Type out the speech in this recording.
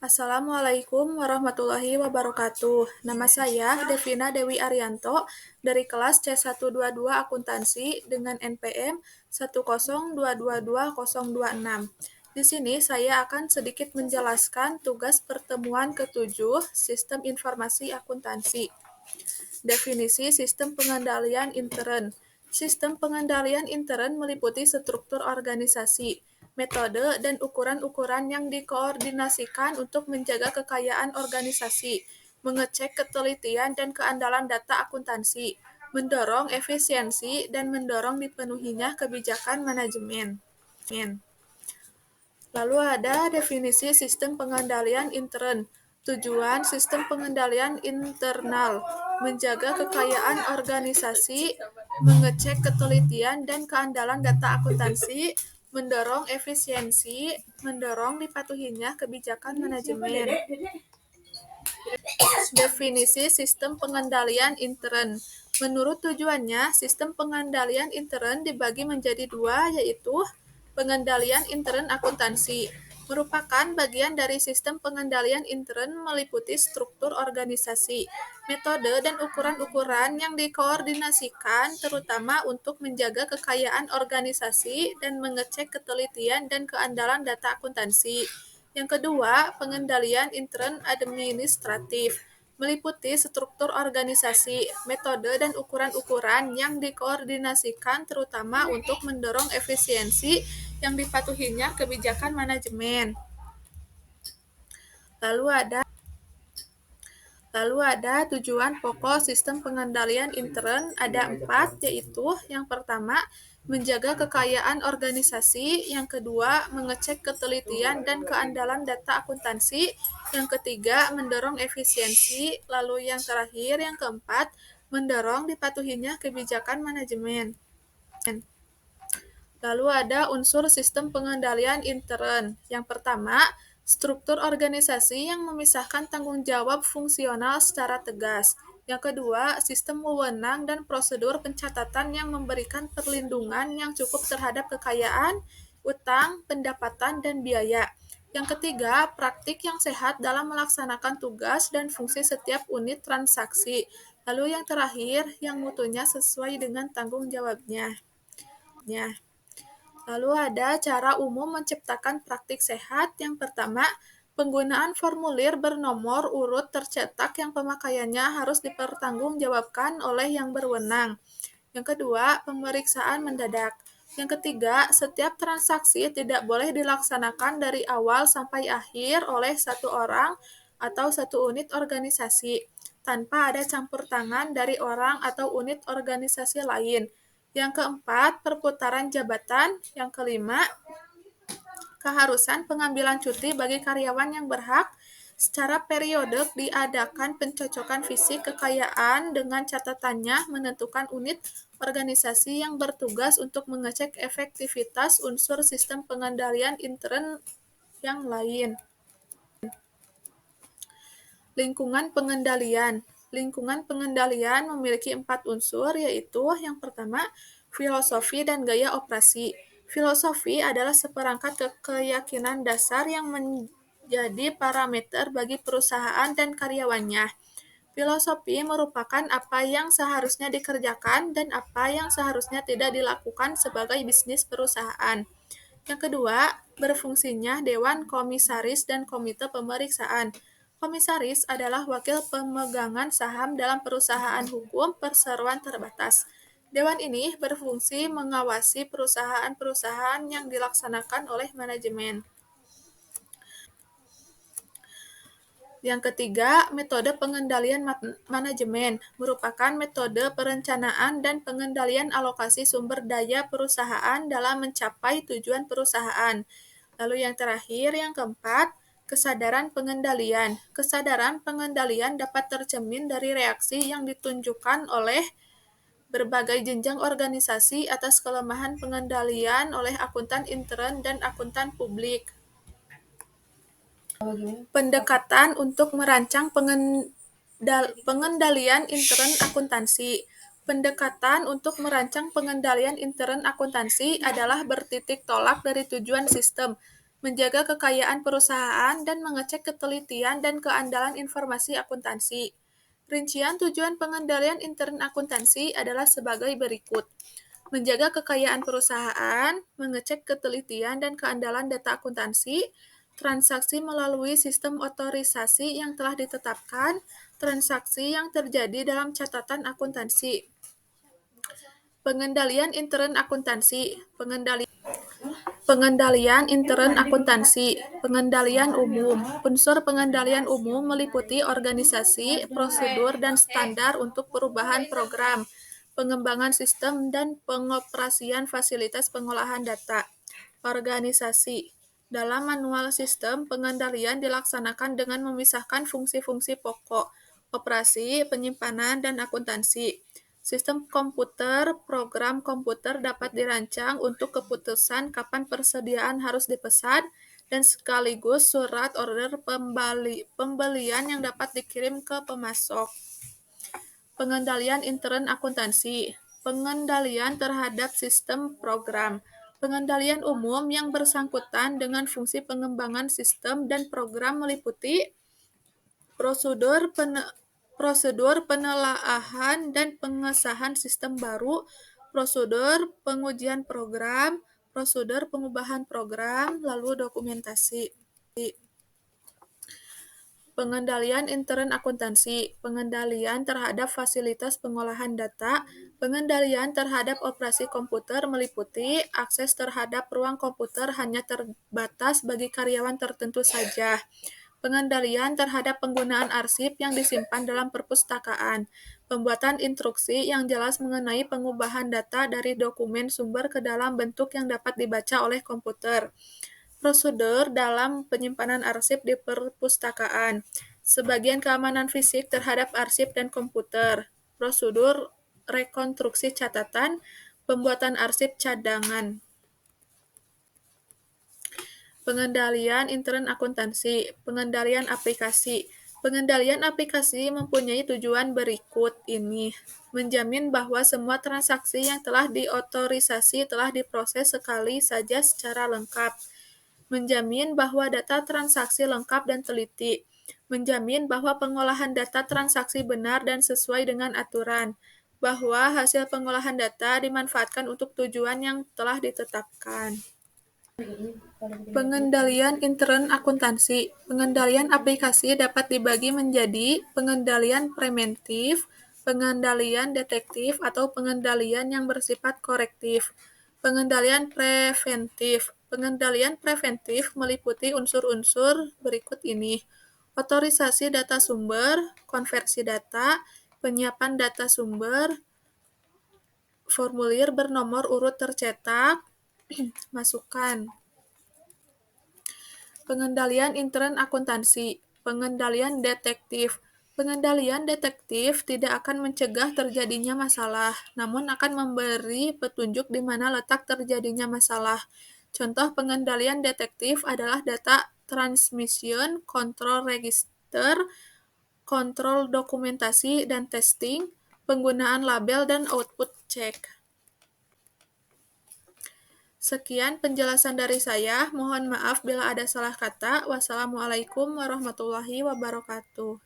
Assalamualaikum warahmatullahi wabarakatuh. Nama saya Devina Dewi Arianto dari kelas C122 Akuntansi dengan NPM 102222026. Di sini saya akan sedikit menjelaskan tugas pertemuan ke-7 Sistem Informasi Akuntansi. Definisi sistem pengendalian intern. Sistem pengendalian intern meliputi struktur organisasi, metode, dan ukuran-ukuran yang dikoordinasikan untuk menjaga kekayaan organisasi, mengecek ketelitian dan keandalan data akuntansi, mendorong efisiensi, dan mendorong dipenuhinya kebijakan manajemen. Lalu ada definisi sistem pengendalian intern. Tujuan sistem pengendalian internal, menjaga kekayaan organisasi, mengecek ketelitian dan keandalan data akuntansi, mendorong efisiensi, mendorong dipatuhinya kebijakan manajemen. Definisi sistem pengendalian intern. Menurut tujuannya, sistem pengendalian intern dibagi menjadi dua, yaitu pengendalian intern akuntansi. Merupakan bagian dari sistem pengendalian intern meliputi struktur organisasi, metode dan ukuran-ukuran yang dikoordinasikan terutama untuk menjaga kekayaan organisasi dan mengecek ketelitian dan keandalan data akuntansi. Yang kedua, pengendalian intern administratif meliputi struktur organisasi, metode dan ukuran-ukuran yang dikoordinasikan terutama untuk mendorong efisiensi yang dipatuhinya kebijakan manajemen. Lalu ada tujuan pokok sistem pengendalian intern, ada 4, yaitu yang pertama, menjaga kekayaan organisasi, yang kedua, mengecek ketelitian dan keandalan data akuntansi, yang ketiga, mendorong efisiensi, lalu yang terakhir, yang keempat, mendorong dipatuhinya kebijakan manajemen. Lalu ada unsur sistem pengendalian intern. Yang pertama, struktur organisasi yang memisahkan tanggung jawab fungsional secara tegas. Yang kedua, sistem wewenang dan prosedur pencatatan yang memberikan perlindungan yang cukup terhadap kekayaan, utang, pendapatan, dan biaya. Yang ketiga, praktik yang sehat dalam melaksanakan tugas dan fungsi setiap unit transaksi. Lalu yang terakhir, yang mutunya sesuai dengan tanggung jawabnya. Lalu ada cara umum menciptakan praktik sehat. Yang pertama, penggunaan formulir bernomor urut tercetak yang pemakaiannya harus dipertanggungjawabkan oleh yang berwenang. Yang kedua, pemeriksaan mendadak. Yang ketiga, setiap transaksi tidak boleh dilaksanakan dari awal sampai akhir oleh satu orang atau satu unit organisasi, tanpa ada campur tangan dari orang atau unit organisasi lain. Yang keempat, perputaran jabatan. Yang kelima, keharusan pengambilan cuti bagi karyawan yang berhak. Secara periodik diadakan pencocokan fisik kekayaan dengan catatannya menentukan unit organisasi yang bertugas untuk mengecek efektivitas unsur sistem pengendalian intern yang lain. Lingkungan pengendalian. Lingkungan pengendalian memiliki 4 unsur, yaitu yang pertama, filosofi dan gaya operasi. Filosofi adalah seperangkat keyakinan dasar yang menjadi parameter bagi perusahaan dan karyawannya. Filosofi merupakan apa yang seharusnya dikerjakan dan apa yang seharusnya tidak dilakukan sebagai bisnis perusahaan. Yang kedua, berfungsinya Dewan Komisaris dan Komite Pemeriksaan. Komisaris adalah wakil pemegangan saham dalam perusahaan hukum perseroan terbatas. Dewan ini berfungsi mengawasi perusahaan-perusahaan yang dilaksanakan oleh manajemen. Yang ketiga, metode pengendalian manajemen merupakan metode perencanaan dan pengendalian alokasi sumber daya perusahaan dalam mencapai tujuan perusahaan. Lalu yang terakhir, yang keempat, kesadaran pengendalian. Kesadaran pengendalian dapat tercermin dari reaksi yang ditunjukkan oleh berbagai jenjang organisasi atas kelemahan pengendalian oleh akuntan intern dan akuntan publik. Pendekatan untuk merancang pengendalian intern akuntansi. Pendekatan untuk merancang pengendalian intern akuntansi adalah bertitik tolak dari tujuan sistem, menjaga kekayaan perusahaan, dan mengecek ketelitian dan keandalan informasi akuntansi. Rincian tujuan pengendalian intern akuntansi adalah sebagai berikut. Menjaga kekayaan perusahaan, mengecek ketelitian dan keandalan data akuntansi, transaksi melalui sistem otorisasi yang telah ditetapkan, transaksi yang terjadi dalam catatan akuntansi. Pengendalian intern akuntansi, pengendalian intern akuntansi, pengendalian umum. Unsur pengendalian umum meliputi organisasi, prosedur, dan standar untuk perubahan program, pengembangan sistem, dan pengoperasian fasilitas pengolahan data. Organisasi. Dalam manual sistem, pengendalian dilaksanakan dengan memisahkan fungsi-fungsi pokok, operasi, penyimpanan, dan akuntansi. Sistem komputer, program komputer dapat dirancang untuk keputusan kapan persediaan harus dipesan, dan sekaligus surat order pembelian yang dapat dikirim ke pemasok. Pengendalian intern akuntansi, pengendalian terhadap sistem program, pengendalian umum yang bersangkutan dengan fungsi pengembangan sistem dan program meliputi prosedur penelaahan dan pengesahan sistem baru, prosedur pengujian program, prosedur pengubahan program, lalu dokumentasi. Pengendalian intern akuntansi, pengendalian terhadap fasilitas pengolahan data, pengendalian terhadap operasi komputer meliputi akses terhadap ruang komputer hanya terbatas bagi karyawan tertentu saja. Pengendalian terhadap penggunaan arsip yang disimpan dalam perpustakaan, pembuatan instruksi yang jelas mengenai pengubahan data dari dokumen sumber ke dalam bentuk yang dapat dibaca oleh komputer. Prosedur dalam penyimpanan arsip di perpustakaan, sebagian keamanan fisik terhadap arsip dan komputer, prosedur rekonstruksi catatan, pembuatan arsip cadangan. Pengendalian intern akuntansi, pengendalian aplikasi. Pengendalian aplikasi mempunyai tujuan berikut ini. Menjamin bahwa semua transaksi yang telah diotorisasi telah diproses sekali saja secara lengkap. Menjamin bahwa data transaksi lengkap dan teliti. Menjamin bahwa pengolahan data transaksi benar dan sesuai dengan aturan. Bahwa hasil pengolahan data dimanfaatkan untuk tujuan yang telah ditetapkan. Pengendalian intern akuntansi. Pengendalian aplikasi dapat dibagi menjadi pengendalian preventif, pengendalian detektif, atau pengendalian yang bersifat korektif. Pengendalian preventif. Pengendalian preventif meliputi unsur-unsur berikut ini: otorisasi data sumber, konversi data, penyiapan data sumber, formulir bernomor urut tercetak, masukan. Pengendalian intern akuntansi, pengendalian detektif. Pengendalian detektif tidak akan mencegah terjadinya masalah, namun akan memberi petunjuk di mana letak terjadinya masalah. Contoh pengendalian detektif adalah data transmission, kontrol register, kontrol dokumentasi dan testing, penggunaan label dan output check. Sekian penjelasan dari saya. Mohon maaf bila ada salah kata. Wassalamualaikum warahmatullahi wabarakatuh.